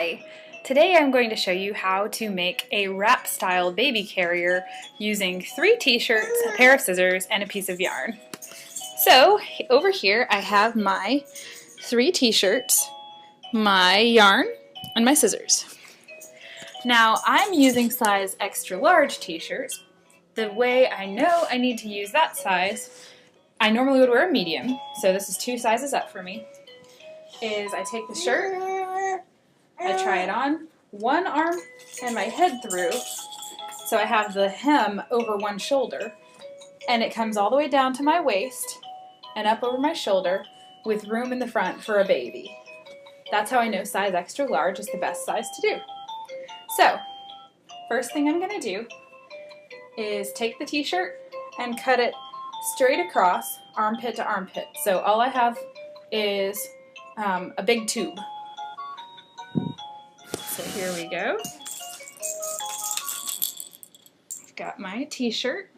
Hi! Today I'm going to show you how to make a wrap style baby carrier using 3 t-shirts, a pair of scissors, and a piece of yarn. So over here I have my 3 t-shirts, my yarn, and my scissors. Now I'm using size extra large t-shirts. The way I know I need to use that size, I normally would wear a medium, so this is 2 sizes up for me, is I take the shirt, I try it on, one arm and my head through, so I have the hem over one shoulder, and it comes all the way down to my waist and up over my shoulder with room in the front for a baby. That's how I know size extra large is the best size to do. So, first thing I'm going to do is take the t-shirt and cut it straight across, armpit to armpit. So all I have is a big tube. So here we go. I've got my t-shirt.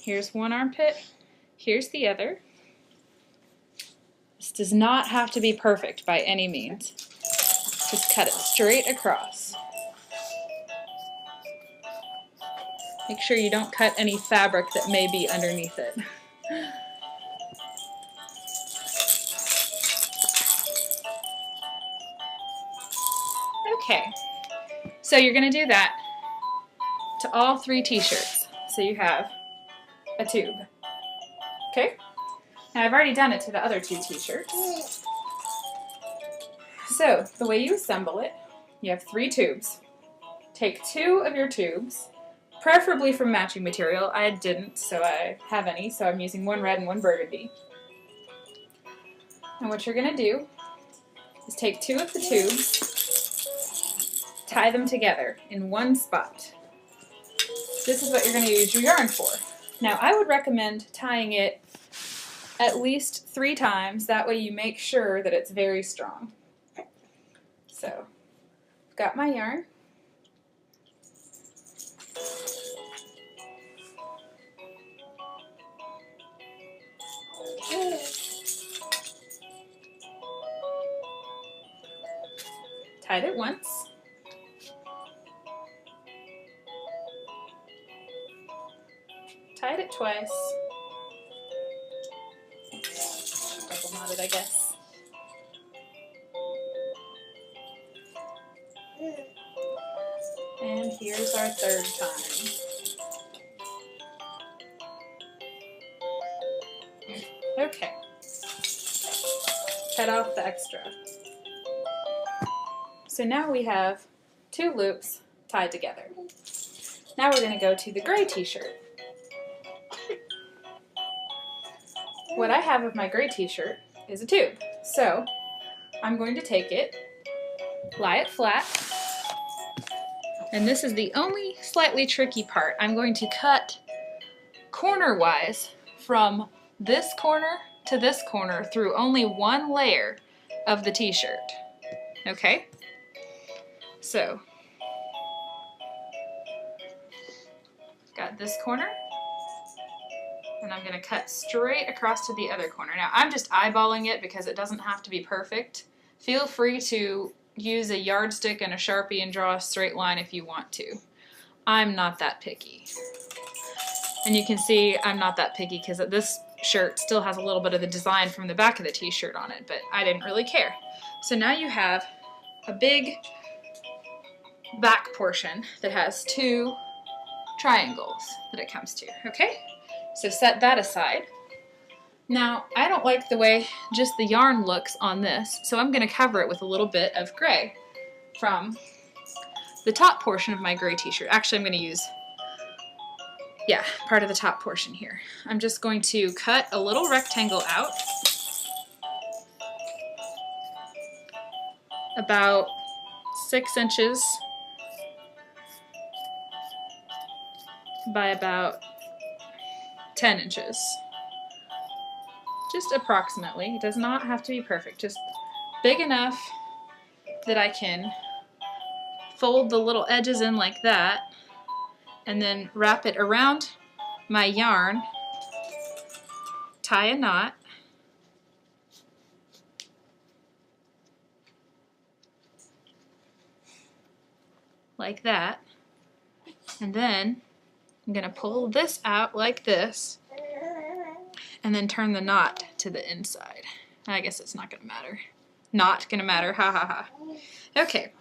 Here's one armpit. Here's the other. This does not have to be perfect by any means. Just cut it straight across. Make sure you don't cut any fabric that may be underneath it. Okay, so you're going to do that to all 3 t-shirts. So you have a tube. Okay? Now I've already done it to the other 2 t-shirts. So the way you assemble it, you have 3 tubes. Take 2 of your tubes, preferably from matching material. I didn't, so I have any, so I'm using one red and one burgundy. And what you're going to do is take 2 of the tubes, tie them together in one spot. This is what you're going to use your yarn for. Now I would recommend tying it at least 3 times, that way you make sure that it's very strong. So, I've got my yarn. Tied it once. Tied it twice. Double knotted, I guess. And here's our 3rd time. Okay. Cut off the extra. So now we have 2 loops tied together. Now we're going to go to the gray t-shirt. What I have of my gray t-shirt is a tube. So I'm going to take it, lie it flat, and this is the only slightly tricky part. I'm going to cut corner-wise from this corner to this corner through only one layer of the t-shirt. Okay? So, got this corner, and I'm going to cut straight across to the other corner. Now, I'm just eyeballing it because it doesn't have to be perfect. Feel free to use a yardstick and a Sharpie and draw a straight line if you want to. I'm not that picky. And you can see I'm not that picky because this shirt still has a little bit of the design from the back of the t-shirt on it, but I didn't really care. So now you have a big back portion that has 2 triangles that it comes to, okay? So set that aside. Now, I don't like the way just the yarn looks on this, so I'm going to cover it with a little bit of gray from the top portion of my gray t-shirt. Actually, I'm going to use, part of the top portion here. I'm just going to cut a little rectangle out, about 6 inches by about 10 inches. Just approximately. It does not have to be perfect. Just big enough that I can fold the little edges in like that and then wrap it around my yarn, tie a knot, like that. And then I'm going to pull this out like this and then turn the knot to the inside. I guess it's not going to matter. Not going to matter, ha ha ha. Okay,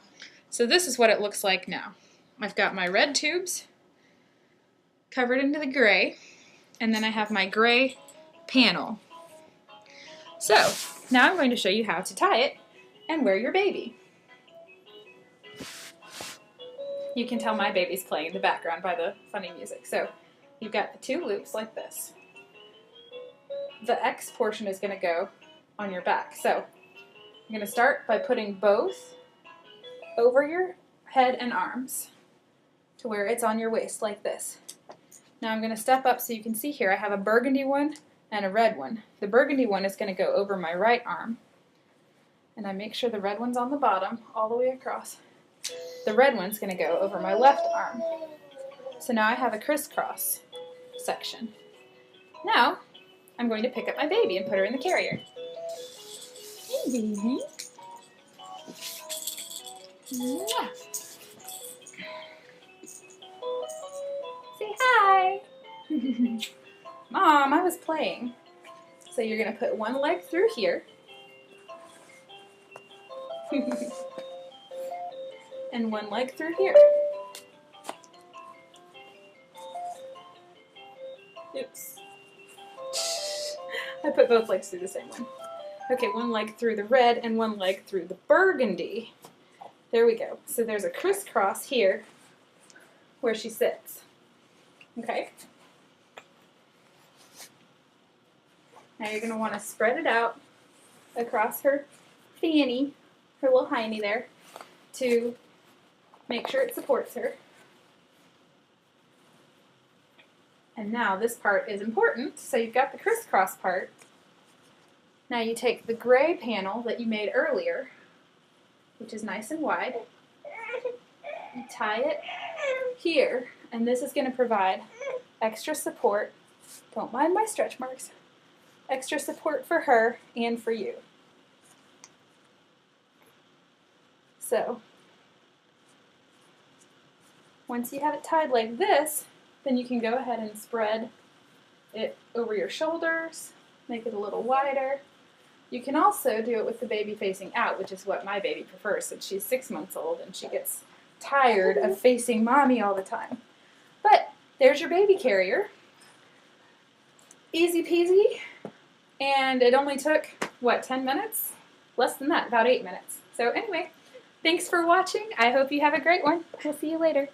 so this is what it looks like now. I've got my red tubes covered into the gray, and then I have my gray panel. So now I'm going to show you how to tie it and wear your baby. You can tell my baby's playing in the background by the funny music. So you've got the 2 loops like this. The X portion is going to go on your back. So I'm going to start by putting both over your head and arms to where it's on your waist like this. Now I'm going to step up so you can see here I have a burgundy one and a red one. The burgundy one is going to go over my right arm. And I make sure the red one's on the bottom all the way across. The red one's going to go over my left arm. So now I have a crisscross section. Now I'm going to pick up my baby and put her in the carrier. Hey baby. Mwah. Say hi. Mom, I was playing. So you're going to put one leg through here. And one leg through here. Oops. I put both legs through the same one. Okay, one leg through the red and one leg through the burgundy. There we go. So there's a crisscross here where she sits. Okay. Now you're going to want to spread it out across her fanny, her little hiney there, to make sure it supports her. And now this part is important. So you've got the crisscross part. Now you take the gray panel that you made earlier, which is nice and wide. You tie it here, and this is going to provide extra support. Don't mind my stretch marks. Extra support for her and for you. So once you have it tied like this, then you can go ahead and spread it over your shoulders, make it a little wider. You can also do it with the baby facing out, which is what my baby prefers since she's 6 months old and she gets tired of facing mommy all the time. But there's your baby carrier. Easy peasy. And it only took, what, 10 minutes? Less than that, about 8 minutes. So anyway, thanks for watching. I hope you have a great one. We'll see you later.